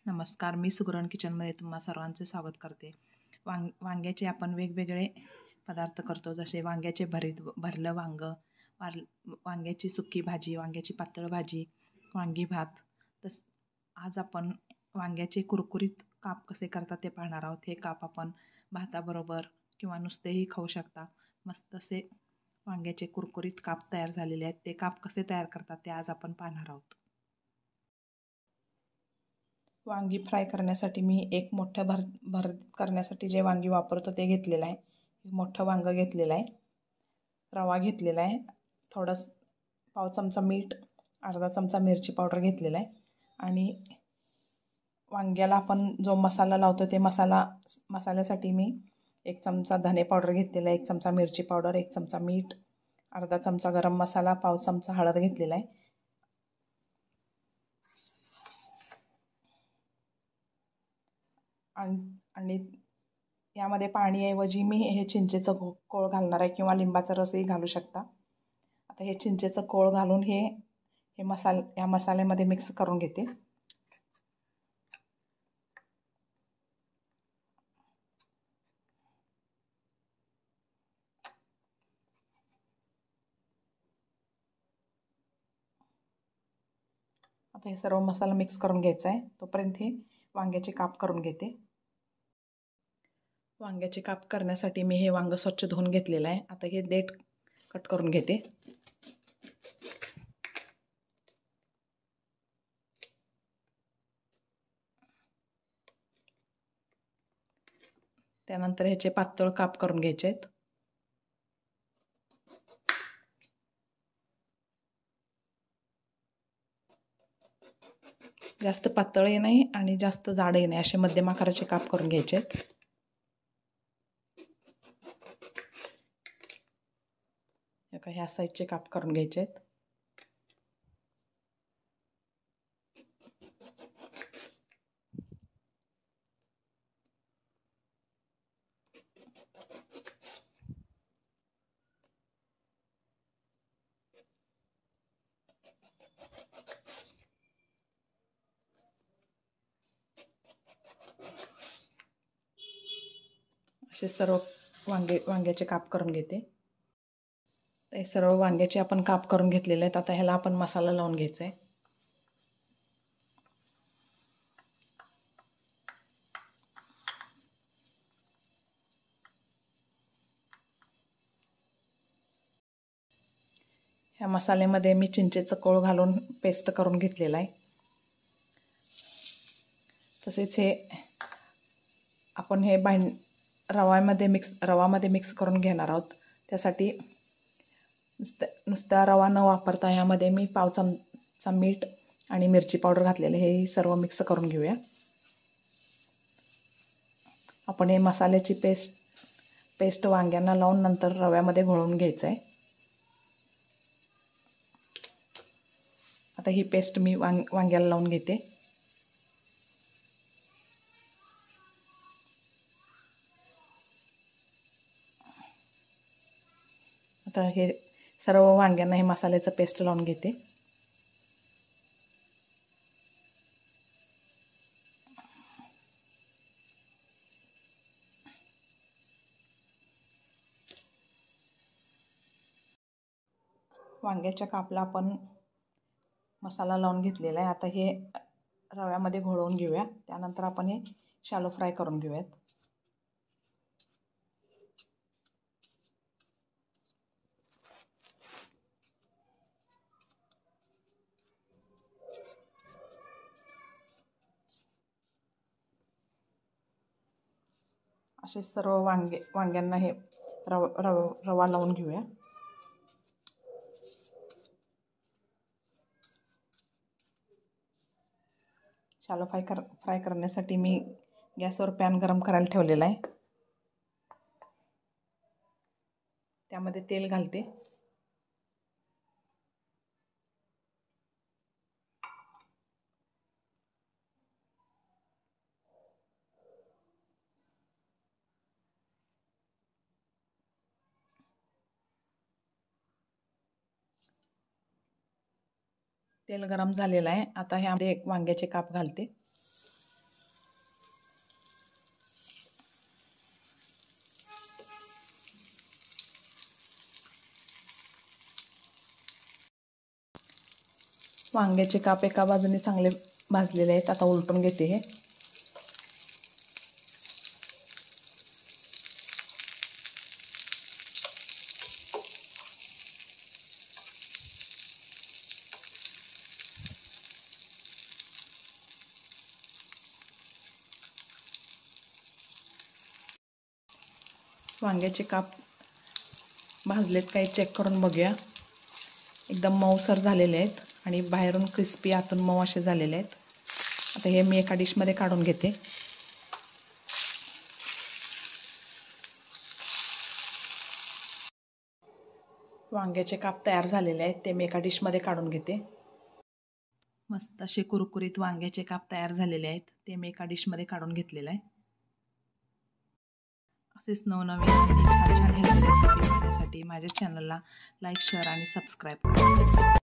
नमस्कार, मी सुगरण किचनमध्ये तुम्हा सर्वांचे स्वागत करते. वांग्याचे आपण वेगवेगळे पदार्थ करतो, जसे वांग्याचे भरलं वांग्याची सुकी भाजी, वांग्याची पातळ भाजी, वांगी भात. आज आपण वांग्याचे कुरकुरीत काप कसे करतात ते पाहणार आहोत. हे काप आपण भाताबरोबर किंवा नुसतेही खाऊ शकता. मस्त असे वांग्याचे कुरकुरीत काप तयार झालेले आहेत. ते काप कसे तयार करतात ते आज आपण पाहणार आहोत. वांगी फ्राय करण्यासाठी मी एक मोठं भरत करण्यासाठी जे वांगी वापरतो ते घेतलेलं आहे. मोठं वांगं घेतलेलं आहे. रवा घेतलेला आहे. थोडंसं पाव चमचा मीठ, अर्धा चमचा मिरची पावडर घेतलेला आहे. आणि वांग्याला आपण जो मसाला लावतो ते मसाल्यासाठी मी 1 चमचा धने पावडर घेतलेला आहे, 1 चमचा मिरची पावडर, 1 चमचा मीठ, अर्धा चमचा गरम मसाला, पाव चमचा हळद घेतलेला आहे. आणि यामध्ये पाणीऐवजी मी हे चिंचेचं कोळ घालणार आहे किंवा लिंबाचा रसही घालू शकता. आता हे चिंचेचं कोळ घालून या मसाल्यामध्ये मिक्स करून घेते. आता हे सर्व मसाला मिक्स करून घ्यायचा आहे. तोपर्यंत हे वांग्याचे काप करून घेते. वांग्याचे काप करण्यासाठी मी हे वांगं स्वच्छ धुवून घेतलेलं आहे. आता हे देठ कट करून घेते. त्यानंतर ह्याचे पातळ काप करून घ्यायचे आहेत. जास्त पातळही नाही आणि जास्त जाडही नाही, असे मध्यम आकाराचे काप करून घ्यायचे आहेत. ह्या साईजचे काप करून घ्यायचे आहेत. असे सर्व वांग्याचे काप करून घेते. हे सर्व वांग्याचे आपण काप करून घेतलेले आहेत. आता ह्याला आपण मसाला लावून घ्यायचा आहे. ह्या मसाल्यामध्ये मी चिंचेचं कोळ घालून पेस्ट करून घेतलेला आहे. तसेच हे आपण हे रवामध्ये मिक्स करून घेणार आहोत. त्यासाठी नुसता रवा न वापरता ह्यामध्ये मी पाव चमचा मीठ आणि मिरची पावडर घातलेले, हे सर्व मिक्स करून घेऊया. आपण हे मसाल्याची पेस्ट वांग्यांना लावून नंतर रव्यामध्ये घोळवून घ्यायचं आहे. आता ही पेस्ट मी वांग्याला लावून घेते. आता हे सर्व वांग्यांना हे मसाल्याचं पेस्ट लावून घेते. वांग्याच्या कापला आपण मसाला लावून घेतलेला आहे. आता हे रव्यामध्ये घोळवून घेऊया. त्यानंतर आपण हे शॅलो फ्राय करून घेऊयात. असे सर्व वांग्यांना हे रवा लावून घेऊया. शॅलो फ्राय करण्यासाठी मी गॅसवर पॅन गरम करायला ठेवलेला आहे. त्यामध्ये तेल घालते. तेल गरम झालेलं आहे. आता ह्यामध्ये एक वांग्याचे काप घालते. वांग्याचे काप एका बाजूने चांगले भाजलेले आहेत. आता उलटून घेते हे. वांग्याचे काप भाजलेत काही चेक करून बघूया. एकदम मऊसर झालेले आहेत आणि बाहेरून क्रिस्पी आतून मऊ असे झालेले आहेत. आता हे मी एका डिशमध्ये काढून घेते. वांग्याचे काप तयार झालेले आहेत, ते मी एका डिशमध्ये काढून घेते. मस्त असे कुरकुरीत वांग्याचे काप तयार झालेले आहेत, ते मी एका डिशमध्ये काढून घेतलेलं आहे. असेच नवनवीन आणि छान छान हेल्दी रेसिपी बघण्यासाठी माझ्या चॅनलला लाईक, शेअर आणि सबस्क्राईब करा.